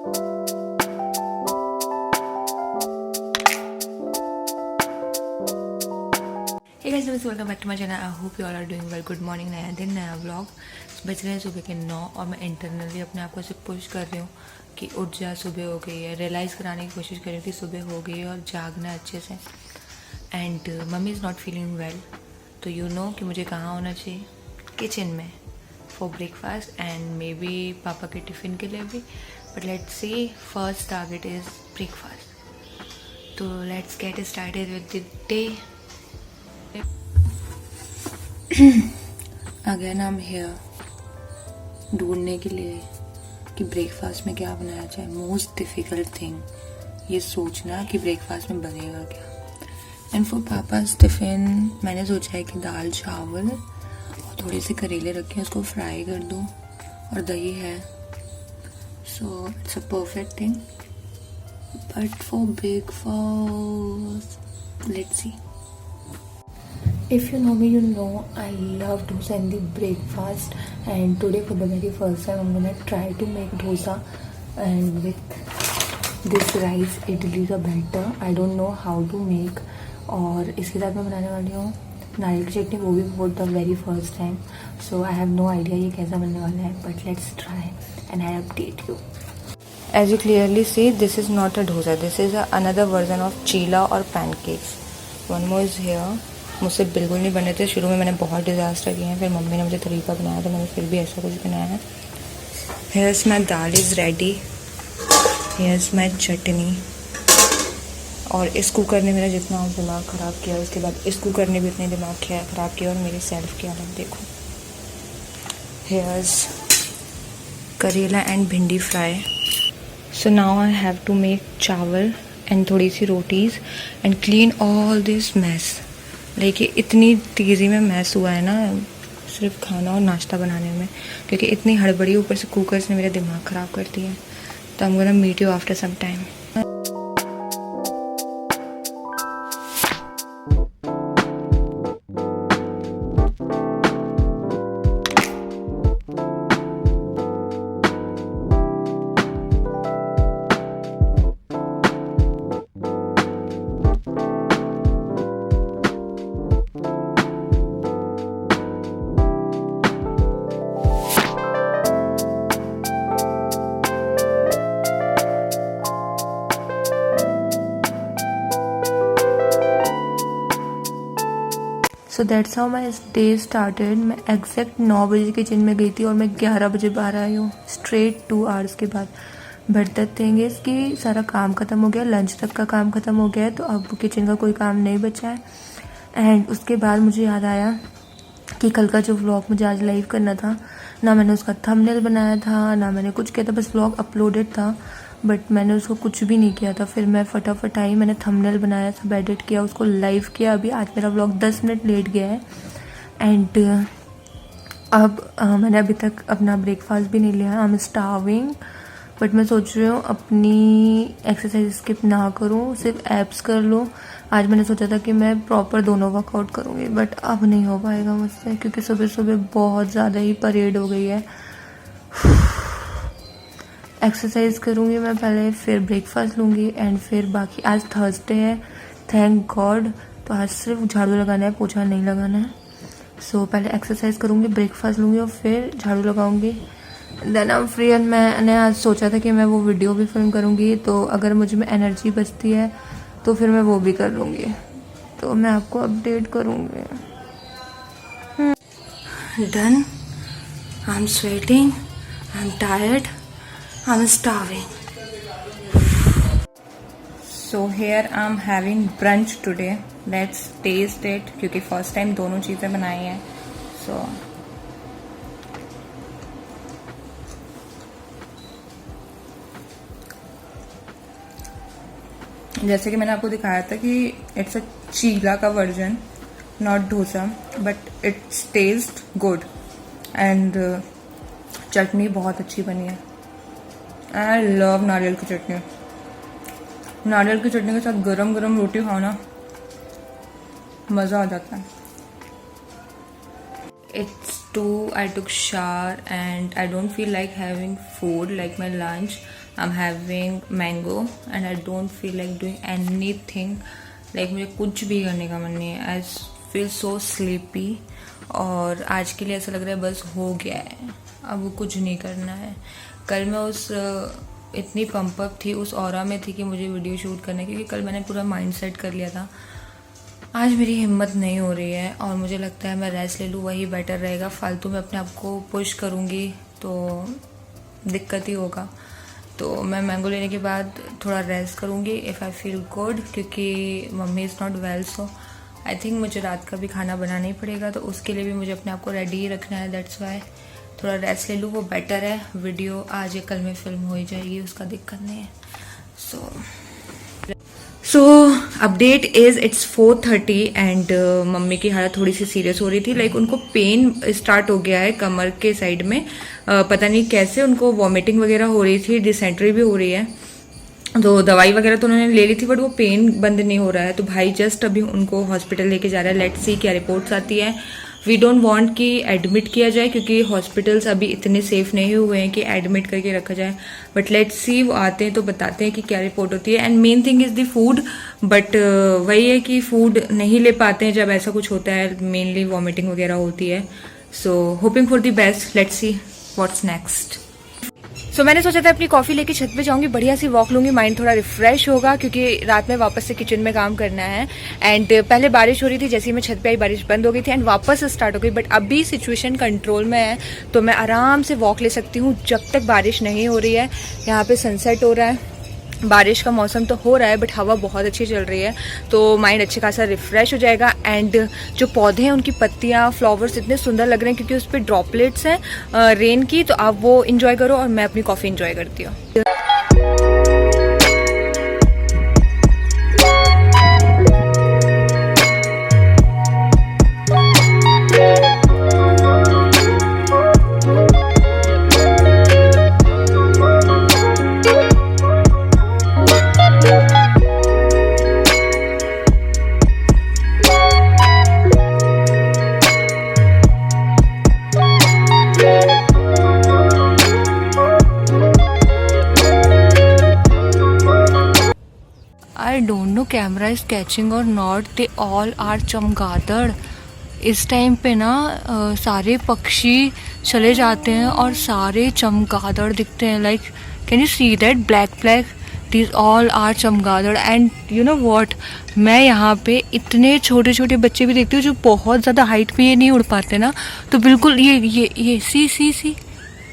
Hey guys, welcome back to my channel. I hope you all are doing well. Good morning. नया दिन, नया vlog. बज रहे हैं सुबह के 9 और मैं इंटरनली अपने आप को ऐसे पुश कर रही हूँ कि उठ जा, सुबह हो गई है। रियलाइज़ कराने की कोशिश कर रही हूँ कि सुबह हो गई है और जागना है अच्छे से। And mummy is not feeling well, तो यू नो कि मुझे कहाँ होना चाहिए, किचन में for breakfast and may be papa के टिफ़िन के लिए भी। But let's see, first target is breakfast. तो let's get started with the day. Again I am here ढूंढने के लिए कि ब्रेकफास्ट में क्या बनाया जाए। मोस्ट डिफ़िकल्ट थिंग ये सोचना कि ब्रेकफास्ट में बनेगा क्या। एंड फॉर पापा's टिफ़िन मैंने सोचा है कि दाल चावल और थोड़े से करेले रखे हैं, उसको फ्राई कर दूँ, और दही है। So it's a perfect thing. But for breakfast let's see. If you know me, you know I love dosa in the breakfast, and today for the very first time I'm gonna try to make dosa and with this rice idli का batter. I don't know how to make। और इसके साथ मैं बनाने वाली हूँ नारियल की चटनी, वो भी for the very first time. So I have no idea ये कैसा बनने वाला है, but let's try and I update you. As you clearly see, this is not a dosa, this is another version of चीला और pancakes। One more is here। मुझसे बिल्कुल नहीं बने थे शुरू में, मैंने बहुत डिज़ास्टर किए हैं, फिर मम्मी ने मुझे तरीका बनाया तो मैंने फिर भी ऐसा कुछ बनाया है। Here's my dal is ready, here's my chutney. और इस कुकर ने मेरा जितना दिमाग ख़राब किया, उसके बाद इस कुकर ने भी इतने दिमाग ख़राब किया, और मेरी सेल्फ की हालत देखो। Hairs karela and bhindi fry. So now I have to make chawal and थोड़ी सी rotis and clean all this mess. लेकिन इतनी तेज़ी में मैस हुआ है ना, सिर्फ खाना और नाश्ता बनाने में, क्योंकि इतनी हड़बड़ी ऊपर से कुकर्स ने मेरा दिमाग ख़राब कर दिया। तो I am gonna meet you after some time. So that's how my day started. मैं एग्जैक्ट 9 बजे किचन में गई थी और मैं 11 बजे बाहर आई हूँ, स्ट्रेट 2 आवर्स के बाद। बट द थिंग इज़ कि सारा काम ख़त्म हो गया, लंच तक का काम ख़त्म हो गया है, तो अब किचन का कोई काम नहीं बचा है। एंड उसके बाद मुझे याद आया कि कल का जो व्लॉग मुझे आज लाइव करना था, ना मैंने उसका थंबनेल बनाया था, ना मैंने कुछ किया था, बस व्लॉग अपलोडेड था, बट मैंने उसको कुछ भी नहीं किया था। फिर मैं फटाफट आई, मैंने थंबनेल बनाया, सब एडिट किया, उसको लाइव किया। अभी आज मेरा व्लॉग 10 मिनट लेट गया है। एंड अब मैंने अभी तक अपना ब्रेकफास्ट भी नहीं लिया। आई एम स्टार्विंग, बट मैं सोच रही हूँ अपनी एक्सरसाइज स्किप ना करूँ, सिर्फ एब्स कर लूँ। आज मैंने सोचा था कि मैं प्रॉपर दोनों वर्कआउट करूँगी, बट अब नहीं हो पाएगा मुझसे, क्योंकि सुबह सुबह बहुत ज़्यादा ही परेड हो गई है। एक्सरसाइज करूँगी मैं पहले, फिर ब्रेकफास्ट लूँगी, एंड फिर बाकी। आज थर्सडे है, थैंक गॉड, तो आज सिर्फ झाड़ू लगाना है, पोछा नहीं लगाना है। सो पहले एक्सरसाइज करूँगी, ब्रेकफास्ट लूँगी और फिर झाड़ू लगाऊँगी, then I am free. And मैंने आज सोचा था कि मैं वो वीडियो भी फिल्म करूँगी, तो अगर मुझे में एनर्जी बचती है तो फिर मैं वो भी कर लूँगी, तो मैं आपको अपडेट करूँगी। Done. I am sweating, I am tired, I'm starving. So here I'm having brunch today. Let's taste it, क्योंकि first time दोनों चीज़ें बनाई हैं। So जैसे कि मैंने आपको दिखाया था कि इट्स अ चीला का version, not dosa, but it's taste good. And chutney बहुत अच्छी बनी है। आई लव नारियल की चटनी। नारियल की चटनी के साथ गरम गरम रोटी खाओ ना, मज़ा आ जाता है। It's 2 I took shower and I don't feel like having food like my lunch. I'm having mango and I don't feel like doing anything. Like मुझे कुछ भी करने का मन नहीं है. I feel so sleepy और आज के लिए ऐसा लग रहा है बस हो गया है, अब कुछ नहीं करना है. कल मैं उस इतनी पंप अप थी, उस ऑरा में थी कि मुझे वीडियो शूट करना है, क्योंकि कल मैंने पूरा माइंड सेट कर लिया था. आज मेरी हिम्मत नहीं हो रही है और मुझे लगता है मैं रेस्ट ले लूँ, वही बेटर रहेगा. फालतू में अपने आप को पुश करूँगी तो दिक्कत ही होगा. तो मैं मैंगो लेने के बाद थोड़ा रेस्ट करूँगी इफ़ आई फील गुड, क्योंकि mummy is not well. So I think मुझे रात का भी खाना बनाना ही पड़ेगा, तो उसके लिए भी मुझे अपने आप को रेडी ही रखना है. दैट्स वाई थोड़ा रेस्ट ले लूँ, वो बेटर है. वीडियो आज या कल में फिल्म हो ही जाएगी, उसका दिक्कत नहीं है. सो update is it's 4:30 and mummy की हालत थोड़ी सी सीरियस हो रही थी. लाइक उनको पेन स्टार्ट हो गया है कमर के साइड में. पता नहीं कैसे उनको वॉमिटिंग वगैरह हो रही थी, डिसेंट्री भी हो रही है. तो दवाई वगैरह तो उन्होंने ले ली थी, बट वो पेन बंद नहीं हो रहा है. तो भाई जस्ट अभी उनको हॉस्पिटल लेके जा रहा है. लेट्स सी क्या रिपोर्ट्स आती है. वी डोंट वांट कि एडमिट किया जाए, क्योंकि हॉस्पिटल्स अभी इतने सेफ नहीं हुए हैं कि एडमिट करके रखा जाए. बट लेट्स सी, वो आते हैं तो बताते हैं कि क्या रिपोर्ट होती है. And main thing is the food. But वही है कि फूड नहीं ले पाते हैं जब ऐसा कुछ होता है, मेनली वॉमिटिंग वगैरह होती है. So hoping for the best. Let's see what's next. So मैंने सोचा था अपनी कॉफ़ी लेके छत पे जाऊंगी, बढ़िया सी वॉक लूंगी, माइंड थोड़ा रिफ्रेश होगा, क्योंकि रात में वापस से किचन में काम करना है. एंड पहले बारिश हो रही थी, जैसे ही मैं छत पे आई बारिश बंद हो गई थी एंड वापस स्टार्ट हो गई. बट अभी सिचुएशन कंट्रोल में है, तो मैं आराम से वॉक ले सकती हूँ जब तक बारिश नहीं हो रही है. यहाँ पे सनसेट हो रहा है, बारिश का मौसम तो हो रहा है, बट हवा बहुत अच्छी चल रही है, तो माइंड अच्छे खासा रिफ्रेश हो जाएगा. एंड जो पौधे हैं उनकी पत्तियाँ, फ्लावर्स इतने सुंदर लग रहे हैं, क्योंकि उस पर ड्रॉपलेट्स हैं रेन की. तो आप वो इंजॉय करो और मैं अपनी कॉफ़ी इंजॉय करती हूँ. I don't know camera is catching or not. They all are चमगादड़. इस टाइम पे ना सारे पक्षी चले जाते हैं और सारे चमगादड़ दिखते हैं. Like can you see that black these all are चमगादड़. एंड यू नो व्हाट, मैं यहाँ पे इतने छोटे छोटे बच्चे भी देखती हूँ जो बहुत ज़्यादा हाइट पे ये नहीं उड़ पाते ना, तो बिल्कुल ये सी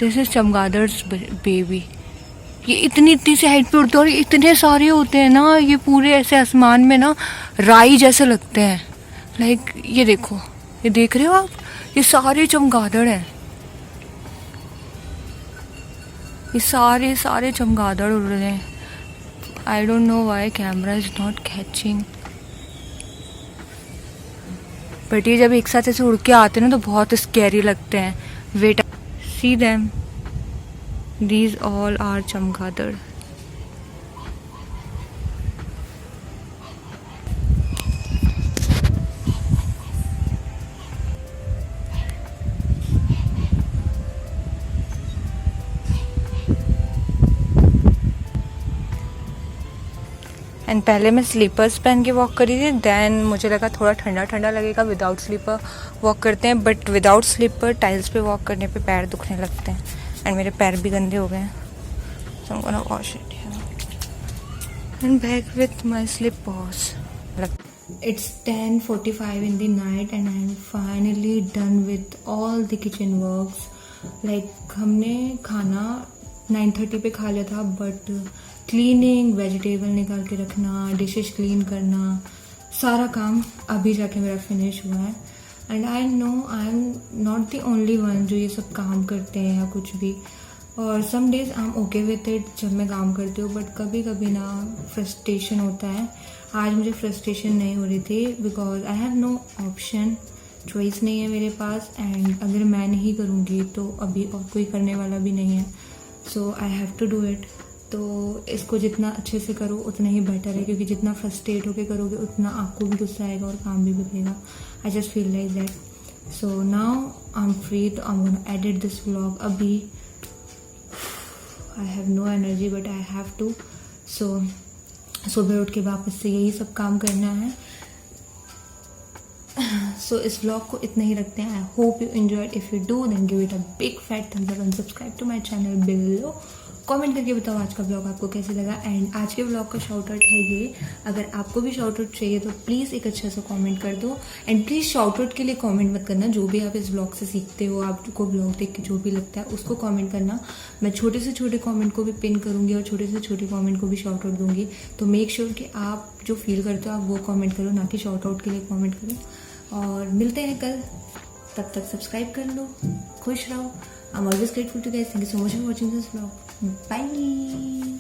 दिस इज चमगादड़्स बेबी. ये इतनी से हाइट पे उड़ते हैं और इतने सारे होते हैं ना, ये पूरे ऐसे आसमान में ना राई जैसे लगते हैं. लाइक ये देखो, ये देख रहे हो आप, ये सारे चमगादड़ हैं. ये सारे चमगादड़ उड़ रहे हैं. I don't know why camera is not catching. But ये जब एक साथ ऐसे उड़ के आते हैं ना तो बहुत स्कैरी लगते हैं. Wait, see them. These all are चमगादड़. एंड पहले मैं स्लीपर्स पहन के वॉक करी थी, देन मुझे लगा थोड़ा ठंडा लगेगा, विदाउट स्लीपर वॉक करते हैं. बट विदाउट स्लीपर टाइल्स पे वॉक करने पे पैर दुखने लगते हैं एंड मेरे पैर भी गंदे हो गए हैं. So I'm gonna wash it here and back with my slippers. It's 10:45 in the night and I'm finally done with all the kitchen works. Like हमने खाना 9:30 पे खा लिया था, बट क्लीनिंग, वेजिटेबल निकाल के रखना, डिशेस क्लीन करना, सारा काम अभी जाके मेरा फिनिश हुआ है. And I know I am not the only one जो ये सब काम करते हैं या कुछ भी. और some days I am okay with it जब मैं काम करती हूँ, बट कभी कभी ना फ्रस्ट्रेशन होता है. आज मुझे फ्रस्ट्रेशन नहीं हो रही थी, because I have no option, choice नहीं है मेरे पास. एंड अगर मैं नहीं करूँगी तो अभी और कोई करने वाला भी नहीं है. So I have to do it. तो इसको जितना अच्छे से करो उतना ही बेटर है, क्योंकि जितना फ्रस्ट्रेट होकर करोगे उतना आपको भी गुस्सा आएगा और काम भी बिगड़ेगा. I just feel like that. So now I'm free, तो I'm gonna edit this vlog. अभी I have no energy but I have to. So सुबह उठ के वापस से यही सब काम करना है. So इस vlog को इतना ही रखते हैं. I hope you enjoyed. If you do, then give it a big fat thumbs up and subscribe to my channel below. Comment करके बताओ आज का ब्लॉग आपको कैसे लगा. एंड आज के ब्लॉग का शाउट आउट है ये. अगर आपको भी शाउट आउट चाहिए तो प्लीज़ एक अच्छा सा कमेंट कर दो. एंड प्लीज़ शाउट आउट के लिए कमेंट मत करना. जो भी आप इस ब्लॉग से सीखते हो, आपको ब्लॉग देख के जो भी लगता है उसको कमेंट करना. मैं छोटे से छोटे कमेंट को भी पिन करूँगी और छोटे से छोटे कमेंट को भी शाउट आउट दूंगी. तो मेक श्योर कि आप जो फील करते हो आप वो कमेंट करो, ना कि शाउट आउट के लिए कमेंट करो. और मिलते हैं कल. तब तक सब्सक्राइब कर लो. खुश रहो. I'm always grateful to you guys. Thank you so much for watching this vlog. Bye.